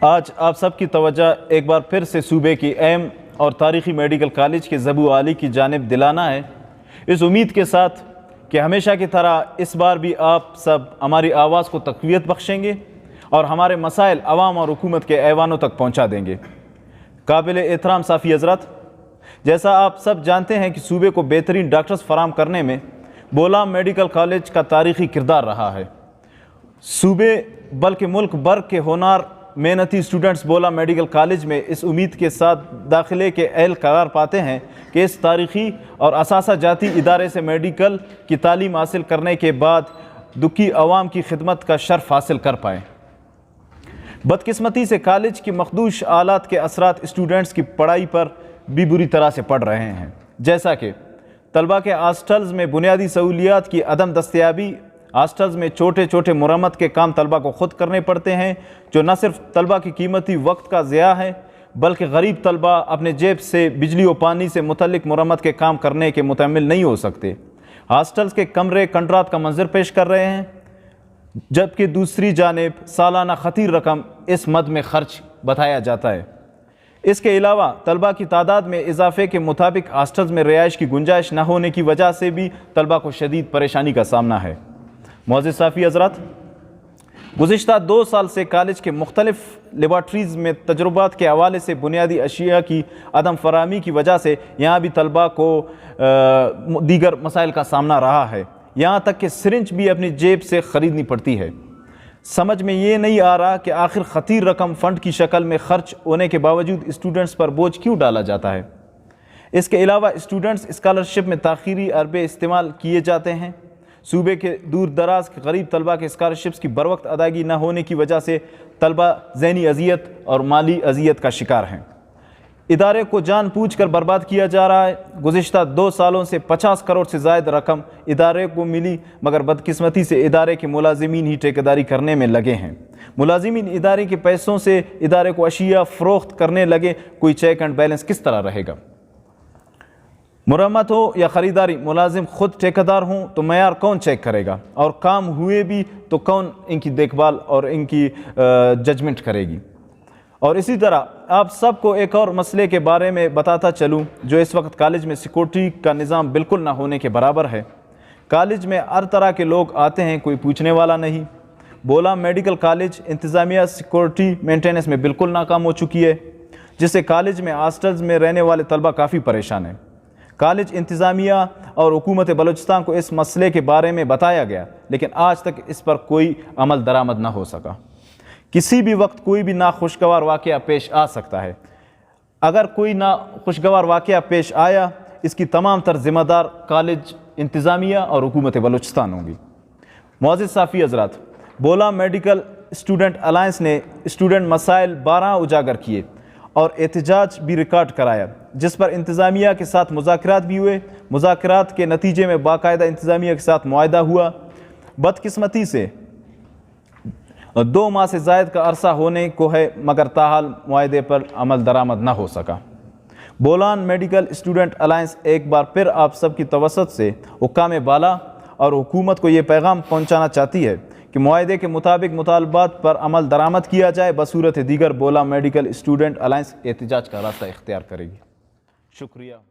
آج آپ سب کی توجہ ایک بار پھر سے صوبے کی اہم اور تاریخی میڈیکل کالج کے زبو عالی کی جانب دلانا ہے، اس امید کے ساتھ کہ ہمیشہ کی طرح اس بار بھی آپ سب ہماری آواز کو تقویت بخشیں گے اور ہمارے مسائل عوام اور حکومت کے ایوانوں تک پہنچا دیں گے۔ قابل احترام صافی حضرات، جیسا آپ سب جانتے ہیں کہ صوبے کو بہترین ڈاکٹرز فراہم کرنے میں بولام میڈیکل کالج کا تاریخی کردار رہا ہے۔ صوبے بلکہ ملک بھر کے ہونہار محنتی اسٹوڈنٹس بولام میڈیکل کالج میں اس امید کے ساتھ داخلے کے اہل قرار پاتے ہیں کہ اس تاریخی اور اثاثہ جاتی ادارے سے میڈیکل کی تعلیم حاصل کرنے کے بعد دکھی عوام کی خدمت کا شرف حاصل کر پائیں۔ بدقسمتی سے کالج کی مخدوش آلات کے اثرات اسٹوڈنٹس کی پڑھائی پر بھی بری طرح سے پڑ رہے ہیں، جیسا کہ طلبہ کے ہاسٹلز میں بنیادی سہولیات کی عدم دستیابی۔ ہاسٹلز میں چھوٹے چھوٹے مرمت کے کام طلبہ کو خود کرنے پڑتے ہیں، جو نہ صرف طلبہ کی قیمتی وقت کا ضیاع ہے بلکہ غریب طلبہ اپنے جیب سے بجلی و پانی سے متعلق مرمت کے کام کرنے کے متحمل نہیں ہو سکتے۔ ہاسٹلز کے کمرے کنٹرات کا منظر پیش کر رہے ہیں، جبکہ دوسری جانب سالانہ خطیر رقم اس مد میں خرچ بتایا جاتا ہے۔ اس کے علاوہ طلبہ کی تعداد میں اضافے کے مطابق ہاسٹلز میں رہائش کی گنجائش نہ ہونے کی وجہ سے بھی طلبہ کو شدید پریشانی کا سامنا ہے۔ معزز صافی حضرات، گزشتہ 2 سال سے کالج کے مختلف لیبارٹریز میں تجربات کے حوالے سے بنیادی اشیاء کی عدم فراہمی کی وجہ سے یہاں بھی طلبہ کو دیگر مسائل کا سامنا رہا ہے، یہاں تک کہ سرنج بھی اپنی جیب سے خریدنی پڑتی ہے۔ سمجھ میں یہ نہیں آ رہا کہ آخر خطیر رقم فنڈ کی شکل میں خرچ ہونے کے باوجود اسٹوڈنٹس پر بوجھ کیوں ڈالا جاتا ہے۔ اس کے علاوہ اسٹوڈنٹس اسکالرشپ میں تاخیری عربے استعمال کیے جاتے ہیں۔ صوبے کے دور دراز کے غریب طلبہ کے اسکالرشپس کی بروقت ادائیگی نہ ہونے کی وجہ سے طلبہ ذہنی اذیت اور مالی اذیت کا شکار ہیں۔ ادارے کو جان بوجھ کر برباد کیا جا رہا ہے۔ گزشتہ 2 سالوں سے 50 کروڑ سے زائد رقم ادارے کو ملی، مگر بدقسمتی سے ادارے کے ملازمین ہی ٹھیکیداری کرنے میں لگے ہیں۔ ملازمین ادارے کے پیسوں سے ادارے کو اشیاء فروخت کرنے لگے، کوئی چیک اینڈ بیلنس کس طرح رہے گا؟ مرمت ہو یا خریداری، ملازم خود ٹھیکیدار ہوں تو معیار کون چیک کرے گا، اور کام ہوئے بھی تو کون ان کی دیکھ بھال اور ان کی ججمنٹ کرے گی؟ اور اسی طرح آپ سب کو ایک اور مسئلے کے بارے میں بتاتا چلوں جو اس وقت کالج میں سیکورٹی کا نظام بالکل نہ ہونے کے برابر ہے۔ کالج میں ہر طرح کے لوگ آتے ہیں، کوئی پوچھنے والا نہیں۔ بولام میڈیکل کالج انتظامیہ سیکورٹی مینٹیننس میں بالکل ناکام ہو چکی ہے، جس سے کالج میں ہاسٹلز میں رہنے والے طلبہ کافی پریشان ہیں۔ کالج انتظامیہ اور حکومت بلوچستان کو اس مسئلے کے بارے میں بتایا گیا، لیکن آج تک اس پر کوئی عمل درآمد نہ ہو سکا۔ کسی بھی وقت کوئی بھی ناخوشگوار واقعہ پیش آ سکتا ہے۔ اگر کوئی ناخوشگوار واقعہ پیش آیا، اس کی تمام تر ذمہ دار کالج انتظامیہ اور حکومت بلوچستان ہوں گی۔ معزز صافی حضرات، بولام میڈیکل اسٹوڈنٹ الائنس نے اسٹوڈنٹ مسائل 12 اجاگر کیے اور احتجاج بھی ریکارڈ کرایا، جس پر انتظامیہ کے ساتھ مذاکرات بھی ہوئے۔ مذاکرات کے نتیجے میں باقاعدہ انتظامیہ کے ساتھ معاہدہ ہوا۔ بدقسمتی سے 2 ماہ سے زائد کا عرصہ ہونے کو ہے، مگر تاحال معاہدے پر عمل درآمد نہ ہو سکا۔ بولام میڈیکل اسٹوڈنٹ الائنس ایک بار پھر آپ سب کی توسط سے حکام بالا اور حکومت کو یہ پیغام پہنچانا چاہتی ہے کہ معاہدے کے مطابق مطالبات پر عمل درآمد کیا جائے، بصورت دیگر بولام میڈیکل اسٹوڈنٹ الائنس احتجاج کا راستہ اختیار کرے گی۔ شکریہ۔